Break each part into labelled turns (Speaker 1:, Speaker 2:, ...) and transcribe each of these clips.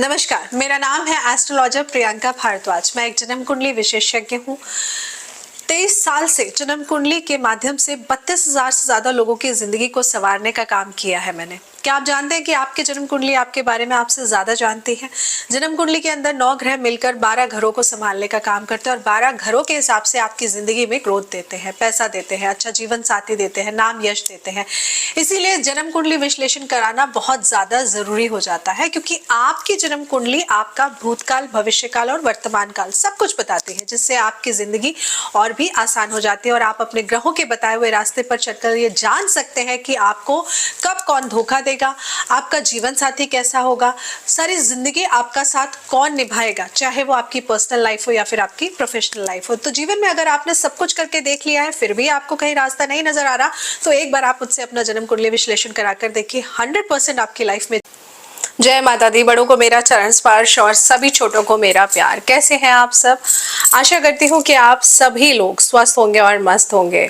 Speaker 1: नमस्कार, मेरा नाम है एस्ट्रोलॉजर प्रियंका भारद्वाज। मैं एक जन्म कुंडली विशेषज्ञ हूँ। 23 साल से जन्म कुंडली के माध्यम से 32,000 से ज्यादा लोगों की जिंदगी को संवारने का काम किया है मैंने। क्या आप जानते हैं कि आपकी जन्म कुंडली आपके बारे में आपसे ज्यादा जानती है। जन्म कुंडली के अंदर 9 ग्रह मिलकर 12 घरों को संभालने का काम करते हैं और 12 घरों के हिसाब से आपकी जिंदगी में ग्रोथ देते हैं, पैसा देते हैं, अच्छा जीवन साथी देते हैं, नाम यश देते हैं। इसीलिए जन्म कुंडली विश्लेषण कराना बहुत ज्यादा जरूरी हो जाता है, क्योंकि आपकी जन्म कुंडली आपका भूतकाल, भविष्यकाल और वर्तमान काल सब कुछ बताती है, जिससे आपकी जिंदगी और भी आसान हो जाती है और आप अपने ग्रहों के बताए हुए रास्ते पर चलकर ये जान सकते हैं कि आपको कब कौन धोखा देगा, आपका जीवन साथी कैसा होगा, सारी जिंदगी आपका साथ कौन निभाएगा, चाहे वो आपकी पर्सनल लाइफ हो या फिर आपकी प्रोफेशनल लाइफ हो। तो जीवन में अगर आपने सब कुछ करके देख लिया है फिर भी आपको कहीं रास्ता नहीं नजर आ रहा, तो एक बार आप मुझसे अपना जन्म कुंडली विश्लेषण कराकर देखिए, 100% आपकी लाइफ में। जय माता दी। बड़ों को मेरा चरण स्पर्श और सभी छोटों को मेरा प्यार। कैसे हैं आप सब? आशा करती हूँ कि आप सभी लोग स्वस्थ होंगे और मस्त होंगे।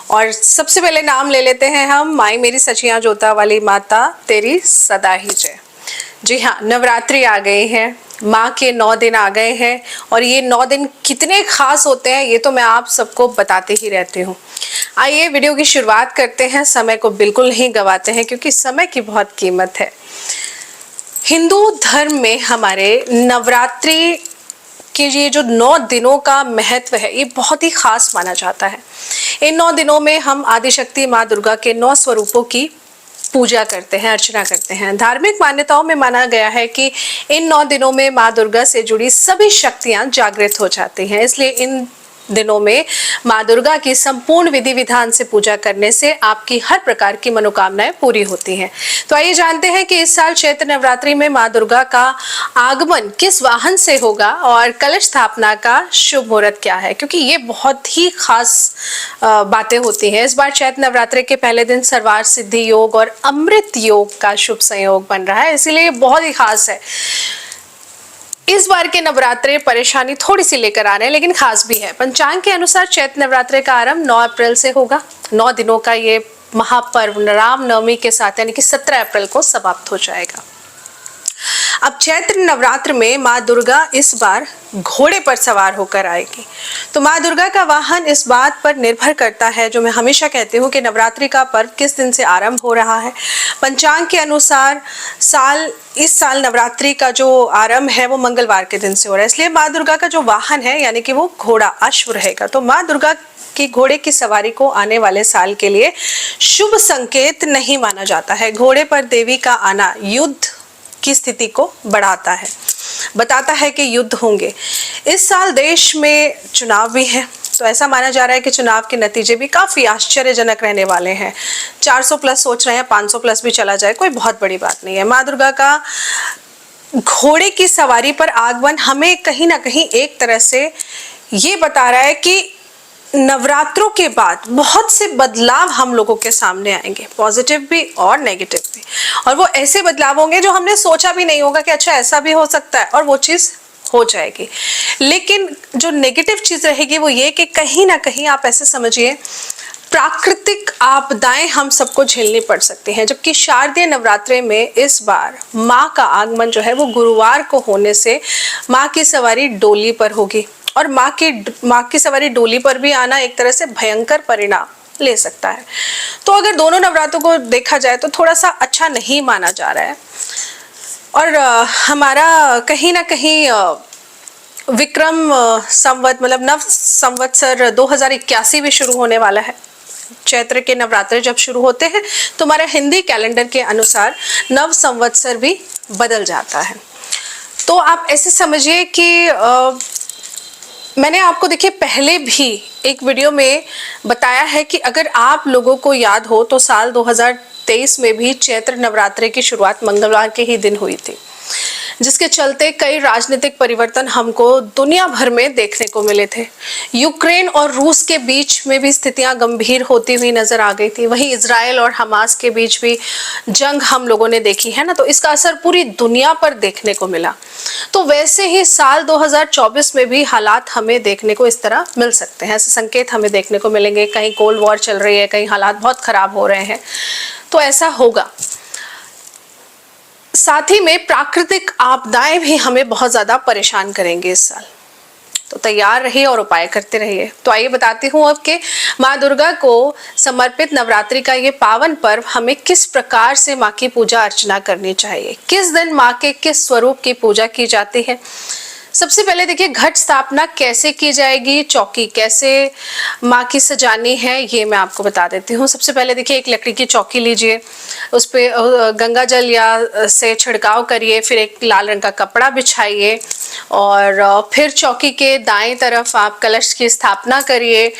Speaker 1: और सबसे पहले नाम ले लेते हैं हम। माई मेरी सचियां जोता वाली माता तेरी सदा ही जय। जी हाँ, नवरात्रि आ गई है, माँ के 9 दिन आ गए हैं और ये 9 दिन कितने खास होते हैं ये तो मैं आप सबको बताती ही रहती हूँ। आइए वीडियो की शुरुआत करते हैं। समय को बिल्कुल नहीं गवाते हैं क्योंकि समय की बहुत कीमत है। हिंदू धर्म में हमारे नवरात्रि के ये जो 9 दिनों का महत्व है ये बहुत ही खास माना जाता है। इन 9 दिनों में हम आदिशक्ति माँ दुर्गा के 9 स्वरूपों की पूजा करते हैं, अर्चना करते हैं। धार्मिक मान्यताओं में माना गया है कि इन 9 दिनों में माँ दुर्गा से जुड़ी सभी शक्तियां जागृत हो जाती हैं, इसलिए इन दिनों में माँ दुर्गा की संपूर्ण विधि विधान से पूजा करने से आपकी हर प्रकार की मनोकामनाएं पूरी होती हैं। तो आइए जानते हैं कि इस साल चैत्र नवरात्रि में माँ दुर्गा का आगमन किस वाहन से होगा और कलश स्थापना का शुभ मुहूर्त क्या है, क्योंकि ये बहुत ही खास बातें होती हैं। इस बार चैत्र नवरात्रि के पहले दिन सर्वार सिद्धि योग और अमृत योग का शुभ संयोग बन रहा है, इसीलिए बहुत ही खास है। इस बार के नवरात्रे परेशानी थोड़ी सी लेकर आ रहे हैं, लेकिन खास भी है। पंचांग के अनुसार चैत्र नवरात्रे का आरंभ 9 अप्रैल से होगा। 9 दिनों का ये महापर्व रामनवमी के साथ यानी कि 17 अप्रैल को समाप्त हो जाएगा। अब चैत्र नवरात्र में माँ दुर्गा इस बार घोड़े पर सवार होकर आएगी। तो माँ दुर्गा का वाहन इस बात पर निर्भर करता है, जो मैं हमेशा कहती हूँ कि नवरात्रि का पर्व किस दिन से आरंभ हो रहा है। पंचांग के अनुसार इस साल नवरात्रि का जो आरंभ है वो मंगलवार के दिन से हो रहा है, इसलिए माँ दुर्गा का जो वाहन है यानी कि वो घोड़ा अश्व रहेगा। तो माँ दुर्गा की घोड़े की सवारी को आने वाले साल के लिए शुभ संकेत नहीं माना जाता है। घोड़े पर देवी का आना युद्ध की स्थिति को बढ़ाता है, बताता है कि युद्ध होंगे। इस साल देश में चुनाव भी है, तो ऐसा माना जा रहा है कि चुनाव के नतीजे भी काफी आश्चर्यजनक रहने वाले हैं। 400 प्लस सोच रहे हैं, 500 प्लस भी चला जाए, कोई बहुत बड़ी बात नहीं है। माँ दुर्गा का घोड़े की सवारी पर आगमन हमें कहीं ना कहीं एक तरह से ये बता रहा है कि नवरात्रों के बाद बहुत से बदलाव हम लोगों के सामने आएंगे, पॉजिटिव भी और नेगेटिव भी। और वो ऐसे बदलाव होंगे जो हमने सोचा भी नहीं होगा कि अच्छा ऐसा भी हो सकता है, और वो चीज हो जाएगी। लेकिन जो नेगेटिव चीज रहेगी वो ये कि कहीं ना कहीं आप ऐसे समझिए प्राकृतिक आपदाएं हम सबको झेलनी पड़ सकती हैं। जबकि शारदीय नवरात्रे में इस बार माँ का आगमन जो है वो गुरुवार को होने से माँ की सवारी डोली पर होगी, और माँ की सवारी डोली पर भी आना एक तरह से भयंकर परिणाम ले सकता है। तो अगर दोनों नवरात्रों को देखा जाए तो थोड़ा सा अच्छा नहीं माना जा रहा है। और हमारा कहीं ना कहीं विक्रम संवत मतलब नव संवत्सर 2081 भी शुरू होने वाला है। चैत्र के नवरात्रे जब शुरू होते हैं तो हमारा हिंदी कैलेंडर के अनुसार नव संवत्सर भी बदल जाता है। तो आप ऐसे समझिए कि मैंने आपको देखिए पहले भी एक वीडियो में बताया है कि अगर आप लोगों को याद हो तो साल 2023 में भी चैत्र नवरात्रि की शुरुआत मंगलवार के ही दिन हुई थी, जिसके चलते कई राजनीतिक परिवर्तन हमको दुनिया भर में देखने को मिले थे। यूक्रेन और रूस के बीच में भी स्थितियां गंभीर होती हुई नजर आ गई थी। वहीं इजराइल और हमास के बीच भी जंग हम लोगों ने देखी है ना, तो इसका असर पूरी दुनिया पर देखने को मिला। तो वैसे ही साल 2024 में भी हालात हमें देखने को इस तरह मिल सकते हैं, ऐसे संकेत हमें देखने को मिलेंगे। कहीं कोल्ड वॉर चल रही है, कहीं हालात बहुत खराब हो रहे हैं, तो ऐसा होगा। साथ ही में प्राकृतिक आपदाएं भी हमें बहुत ज्यादा परेशान करेंगे इस साल, तो तैयार रहिए और उपाय करते रहिए। तो आइए बताती हूँ अब कि माँ दुर्गा को समर्पित नवरात्रि का ये पावन पर्व हमें किस प्रकार से माँ की पूजा अर्चना करनी चाहिए, किस दिन माँ के किस स्वरूप की पूजा की जाती है। सबसे पहले देखिए घट स्थापना कैसे की जाएगी, चौकी कैसे माँ की सजानी है, ये मैं आपको बता देती हूँ। सबसे पहले देखिए एक लकड़ी की चौकी लीजिए, उस पे गंगा जल या से छिड़काव करिए, फिर एक लाल रंग का कपड़ा बिछाइए और फिर चौकी के दाएं तरफ आप कलश की स्थापना करिए।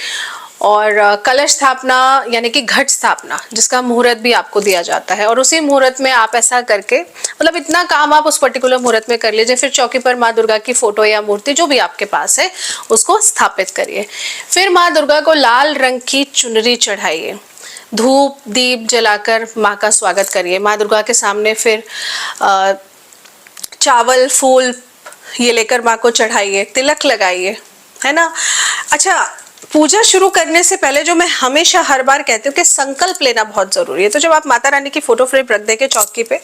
Speaker 1: और कलश स्थापना यानी कि घट स्थापना जिसका मुहूर्त भी आपको दिया जाता है, और उसी मुहूर्त में आप ऐसा करके मतलब इतना काम आप उस पर्टिकुलर मुहूर्त में कर लीजिए। फिर चौकी पर माँ दुर्गा की फोटो या मूर्ति जो भी आपके पास है उसको स्थापित करिए। फिर माँ दुर्गा को लाल रंग की चुनरी चढ़ाइए, धूप दीप जलाकर माँ का स्वागत करिए। माँ दुर्गा के सामने फिर चावल फूल ये लेकर माँ को चढ़ाइए, तिलक लगाइए, है ना। अच्छा, पूजा शुरू करने से पहले जो मैं हमेशा हर बार कहती हूँ कि संकल्प लेना बहुत जरूरी है। तो जब आप माता रानी की फोटो फ्रेम रख देंगे चौकी पे,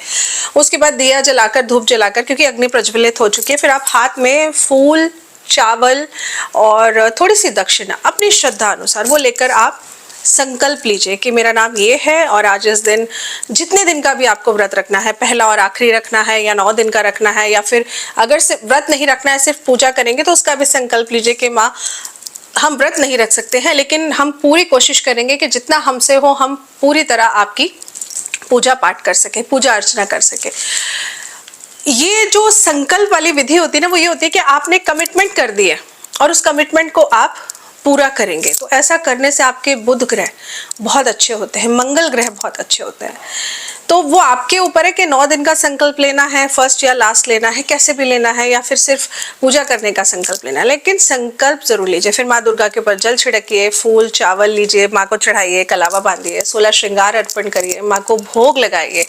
Speaker 1: उसके बाद दिया जलाकर धूप जलाकर, क्योंकि अग्नि प्रज्वलित हो चुकी है, फिर आप हाथ में फूल चावल और थोड़ी सी दक्षिणा अपनी श्रद्धा अनुसार वो लेकर आप संकल्प लीजिए कि मेरा नाम ये है और आज इस दिन जितने दिन का भी आपको व्रत रखना है, पहला और आखिरी रखना है या 9 दिन का रखना है, या फिर अगर सिर्फ व्रत नहीं रखना है सिर्फ पूजा करेंगे तो उसका भी संकल्प लीजिए कि माँ हम व्रत नहीं रख सकते हैं लेकिन हम पूरी कोशिश करेंगे कि जितना हमसे हो हम पूरी तरह आपकी पूजा पाठ कर सके, पूजा अर्चना कर सके। ये जो संकल्प वाली विधि होती है ना, वो ये होती है कि आपने कमिटमेंट कर दी है और उस कमिटमेंट को आप पूरा करेंगे। तो ऐसा करने से आपके बुध ग्रह बहुत अच्छे होते हैं, मंगल ग्रह बहुत अच्छे होते हैं। तो वो आपके ऊपर है कि 9 दिन का संकल्प लेना है, फर्स्ट या लास्ट लेना है, कैसे भी लेना है, या फिर सिर्फ पूजा करने का संकल्प लेना है, लेकिन संकल्प जरूर लीजिए। फिर माँ दुर्गा के ऊपर जल छिड़किए, फूल चावल लीजिए, माँ को चढ़ाइए, कलावा बांधिए, 16 श्रृंगार अर्पण करिए, माँ को भोग लगाइए।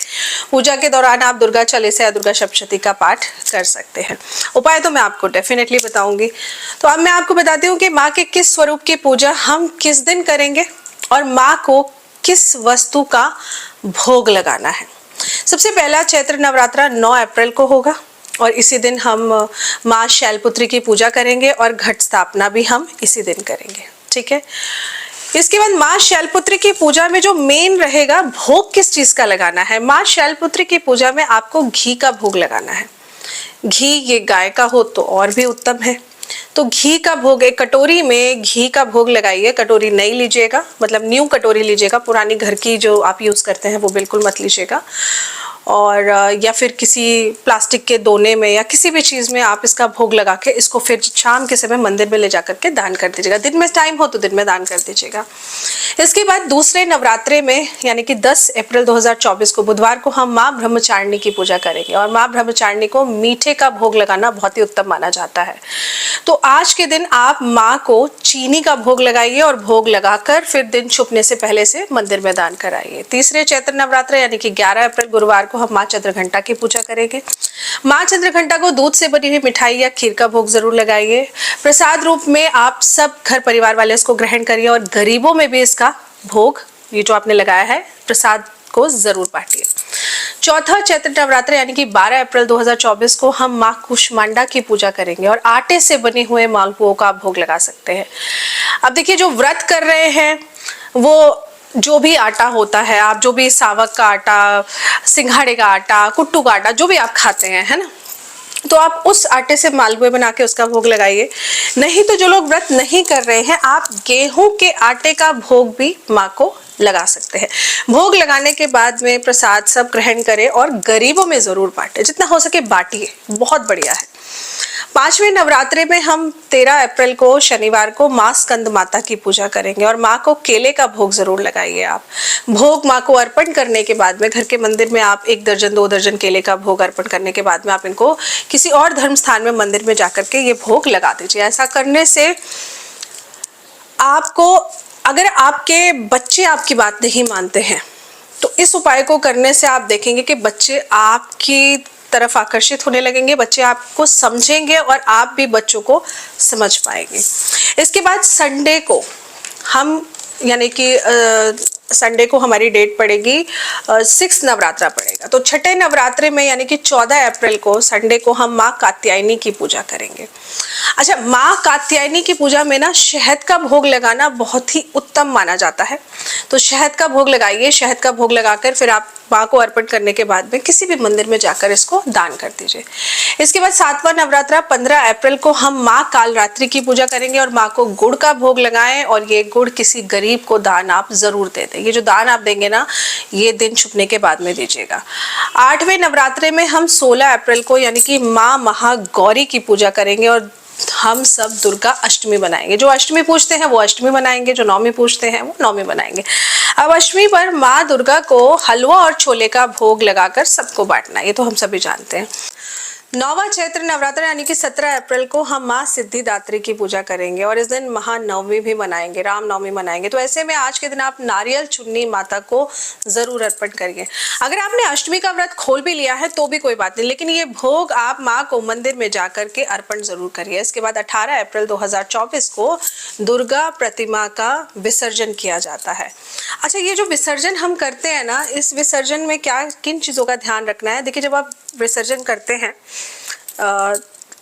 Speaker 1: पूजा के दौरान आप दुर्गा चालीसा या दुर्गा सप्तशती का पाठ कर सकते हैं। उपाय तो मैं आपको डेफिनेटली बताऊंगी। तो अब मैं आपको बताती हूँ कि माँ के किस स्वरूप की पूजा हम किस दिन करेंगे और माँ को किस वस्तु का भोग लगाना है। सबसे पहला चैत्र नवरात्रा 9 अप्रैल को होगा और इसी दिन हम माँ शैलपुत्री की पूजा करेंगे और घट स्थापना भी हम इसी दिन करेंगे, ठीक है। इसके बाद माँ शैलपुत्री की पूजा में जो मेन रहेगा भोग किस चीज का लगाना है। माँ शैलपुत्री की पूजा में आपको घी का भोग लगाना है। घी ये गाय का हो तो और भी उत्तम है। तो घी का भोग, एक कटोरी में घी का भोग लगाइए। कटोरी नई लीजिएगा, मतलब न्यू कटोरी लीजिएगा, पुरानी घर की जो आप यूज करते हैं वो बिल्कुल मत लीजिएगा। और या फिर किसी प्लास्टिक के दोने में या किसी भी चीज में आप इसका भोग लगा के इसको फिर शाम के समय मंदिर में ले जाकर के दान कर दीजिएगा। दिन में टाइम हो तो दिन में दान कर दीजिएगा। इसके बाद दूसरे नवरात्रे में यानी कि 10 अप्रैल 2024 को बुधवार को हम माँ ब्रह्मचारिणी की पूजा करेंगे और माँ ब्रह्मचारिणी को मीठे का भोग लगाना बहुत ही उत्तम माना जाता है। तो आज के दिन आप माँ को चीनी का भोग लगाइए और भोग लगाकर फिर दिन छुपने से पहले से मंदिर में दान कराइए। तीसरे चैत्र नवरात्र यानी कि 11 अप्रैल गुरुवार को हम माँ चंद्रघंटा की पूजा करेंगे। माँ चंद्रघंटा को दूध से बनी हुई मिठाई या खीर का भोग जरूर लगाइए। प्रसाद रूप में आप सब घर परिवार वाले इसको ग्रहण करिए और गरीबों में भी इसका भोग, ये जो आपने लगाया है प्रसाद, को जरूर बांटिए। चौथा चैत्र नवरात्र यानी कि 12 अप्रैल 2024 को हम माँ कुष्मांडा की पूजा करेंगे और आटे से बने हुए मालपुओं का भोग लगा सकते हैं। अब देखिए, जो व्रत कर रहे हैं वो जो भी आटा होता है, आप जो भी सावक का आटा, सिंघाड़े का आटा, कुट्टू का आटा, जो भी आप खाते हैं, है ना, तो आप उस आटे से मालपुए बना के उसका भोग लगाइए। नहीं तो जो लोग व्रत नहीं कर रहे हैं, आप गेहूं के आटे का भोग भी माँ को लगा सकते हैं। भोग लगाने के बाद में प्रसाद सब ग्रहण करें और गरीबों में जरूर बांटे, जितना हो सके बांटिए, बहुत बढ़िया है। पांचवें नवरात्रे में हम 13 अप्रैल को शनिवार को माँ स्कंद माता की पूजा करेंगे और माँ को केले का भोग जरूर लगाइए आप। भोग माँ को अर्पण करने के बाद में घर के मंदिर में आप 1 दर्जन 2 दर्जन केले का भोग अर्पण करने के बाद में आप इनको किसी और धर्म स्थान में मंदिर में जाकर के ये भोग लगा दीजिए। ऐसा करने से आपको, अगर आपके बच्चे आपकी बात नहीं मानते हैं तो इस उपाय को करने से आप देखेंगे कि बच्चे आपकी तरफ आकर्षित होने लगेंगे, बच्चे आपको समझेंगे और आप भी बच्चों को समझ पाएंगे। इसके बाद संडे को हम यानी कि संडे को हमारी डेट पड़ेगी 6 नवरात्रा पड़ेगा। तो छठे नवरात्रे में यानी कि 14 अप्रैल को संडे को हम माँ कात्यायनी की पूजा करेंगे। अच्छा, माँ कात्यायनी की पूजा में ना शहद का भोग लगाना बहुत ही उत्तम माना जाता है। तो शहद का भोग लगाइए। शहद का भोग लगाकर फिर आप माँ को अर्पण करने के बाद में किसी भी मंदिर में जाकर इसको दान कर दीजिए। इसके बाद 7वां नवरात्रा 15 अप्रैल को हम माँ कालरात्रि की पूजा करेंगे और माँ को गुड़ का भोग लगाएं और ये गुड़ किसी गरीब को दान आप जरूर दे दें। ये जो दान आप देंगे ना, ये दिन छुपने के बाद में दीजिएगा। 8वें नवरात्रे में हम 16 अप्रैल को यानी कि माँ महागौरी की पूजा करेंगे और हम सब दुर्गा अष्टमी बनाएंगे। जो अष्टमी पूजते हैं वो अष्टमी बनाएंगे, जो नवमी पूजते हैं वो नवमी बनाएंगे। अब अष्टमी पर माँ दुर्गा को हलवा और छोले का भोग लगाकर सबको बांटना, ये तो हम सभी जानते हैं। 9वां चैत्र नवरात्र यानी कि 17 अप्रैल को हम माँ सिद्धिदात्री की पूजा करेंगे और इस दिन महानवमी भी मनाएंगे, रामनवमी मनाएंगे। तो ऐसे में आज के दिन आप नारियल चुन्नी माता को जरूर अर्पण करिए। अगर आपने अष्टमी का व्रत खोल भी लिया है तो भी कोई बात नहीं, लेकिन ये भोग आप माँ को मंदिर में जाकर के अर्पण जरूर करिए। इसके बाद 18 अप्रैल 2024 को दुर्गा प्रतिमा का विसर्जन किया जाता है। अच्छा, ये जो विसर्जन हम करते हैं ना, इस विसर्जन में क्या किन चीज़ों का ध्यान रखना है? देखिए, जब आप विसर्जन करते हैं,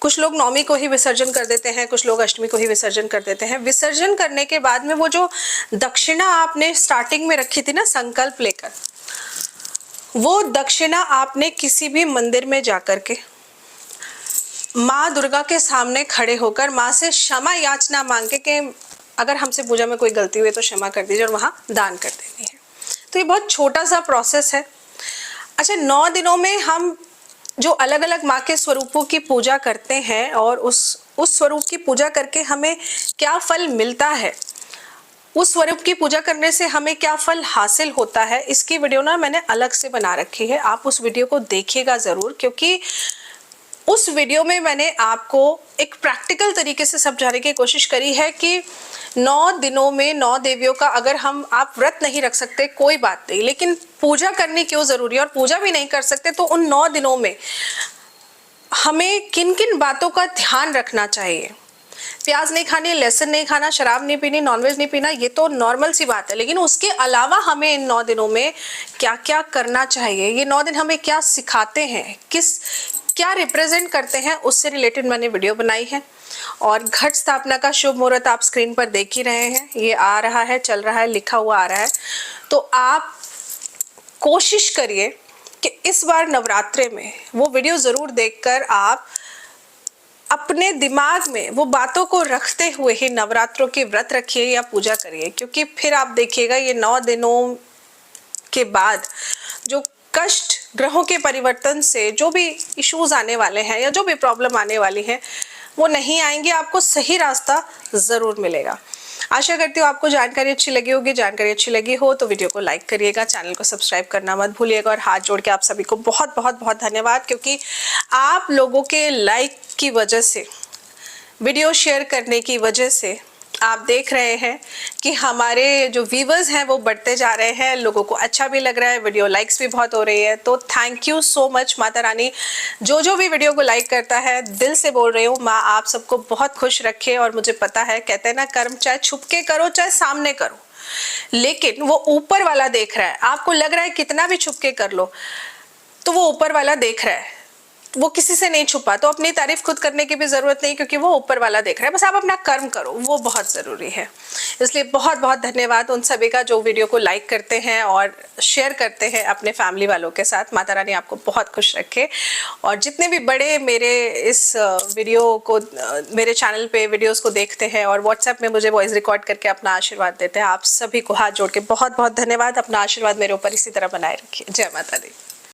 Speaker 1: कुछ लोग नवमी को ही विसर्जन कर देते हैं, कुछ लोग अष्टमी को ही विसर्जन कर देते हैं। विसर्जन करने के बाद में वो जो दक्षिणा आपने स्टार्टिंग में रखी थी ना संकल्प लेकर, वो दक्षिणा आपने किसी भी मंदिर में जाकर के माँ दुर्गा के सामने खड़े होकर माँ से क्षमा याचना मांग के अगर हमसे पूजा में कोई गलती हुई तो क्षमा कर दीजिए और वहां दान कर देनी है। तो ये बहुत छोटा सा प्रोसेस है। अच्छा, 9 दिनों में हम जो अलग अलग माँ के स्वरूपों की पूजा करते हैं और उस स्वरूप की पूजा करके हमें क्या फल मिलता है, उस स्वरूप की पूजा करने से हमें क्या फल हासिल होता है, इसकी वीडियो ना मैंने अलग से बना रखी है। आप उस वीडियो को देखिएगा जरूर, क्योंकि उस वीडियो में मैंने आपको एक प्रैक्टिकल तरीके से समझाने की कोशिश करी है कि 9 दिनों में 9 देवियों का अगर आप व्रत नहीं रख सकते कोई बात नहीं, लेकिन पूजा करनी क्यों जरूरी है, और पूजा भी नहीं कर सकते तो उन 9 दिनों में हमें किन किन बातों का ध्यान रखना चाहिए। प्याज नहीं खानी, लहसुन नहीं खाना, शराब नहीं पीनी, नॉनवेज नहीं पीना, ये तो नॉर्मल सी बात है, लेकिन उसके अलावा हमें इन 9 दिनों में क्या क्या करना चाहिए, ये 9 दिन हमें क्या सिखाते हैं, क्या रिप्रेजेंट करते हैं, उससे रिलेटेड मैंने वीडियो बनाई है। और घट स्थापना का शुभ मुहूर्त आप स्क्रीन पर देख ही रहे हैं, ये आ रहा है, चल रहा है, लिखा हुआ आ रहा है। तो आप कोशिश करिए कि इस बार नवरात्रे में वो वीडियो जरूर देखकर आप अपने दिमाग में वो बातों को रखते हुए ही नवरात्रों के व्रत रखिए या पूजा करिए, क्योंकि फिर आप देखिएगा ये 9 दिनों के बाद जो कष्ट, ग्रहों के परिवर्तन से जो भी इश्यूज आने वाले हैं या जो भी प्रॉब्लम आने वाली है वो नहीं आएंगे, आपको सही रास्ता जरूर मिलेगा। आशा करती हूँ आपको जानकारी अच्छी लगी होगी। जानकारी अच्छी लगी हो तो वीडियो को लाइक करिएगा, चैनल को सब्सक्राइब करना मत भूलिएगा और हाथ जोड़ के आप सभी को बहुत बहुत बहुत धन्यवाद, क्योंकि आप लोगों के लाइक की वजह से, वीडियो शेयर करने की वजह से आप देख रहे हैं कि हमारे जो व्यूवर्स हैं वो बढ़ते जा रहे हैं, लोगों को अच्छा भी लग रहा है, वीडियो लाइक्स भी बहुत हो रही है। तो thank you so much. Mata Rani जो भी वीडियो को लाइक करता है, दिल से बोल रही हूँ, माँ आप सबको बहुत खुश रखे। और मुझे पता है, कहते हैं ना, कर्म चाहे छुप के करो चाहे सामने करो, लेकिन वो ऊपर वाला देख रहा है। आपको लग रहा है कितना भी छुप के कर लो, तो वो ऊपर वाला देख रहा है, वो किसी से नहीं छुपा। तो अपनी तारीफ खुद करने की भी जरूरत नहीं, क्योंकि वो ऊपर वाला देख रहा है। बस आप अपना कर्म करो, वो बहुत जरूरी है। इसलिए बहुत बहुत धन्यवाद उन सभी का जो वीडियो को लाइक करते हैं और शेयर करते हैं अपने फैमिली वालों के साथ। माता रानी आपको बहुत खुश रखे। और जितने भी बड़े मेरे इस वीडियो को, मेरे चैनल पे वीडियोस को देखते हैं और व्हाट्सएप में मुझे वॉइस रिकॉर्ड करके अपना आशीर्वाद देते हैं, आप सभी को हाथ जोड़ के बहुत बहुत धन्यवाद। अपना आशीर्वाद मेरे ऊपर इसी तरह बनाए रखिए। जय माता दी।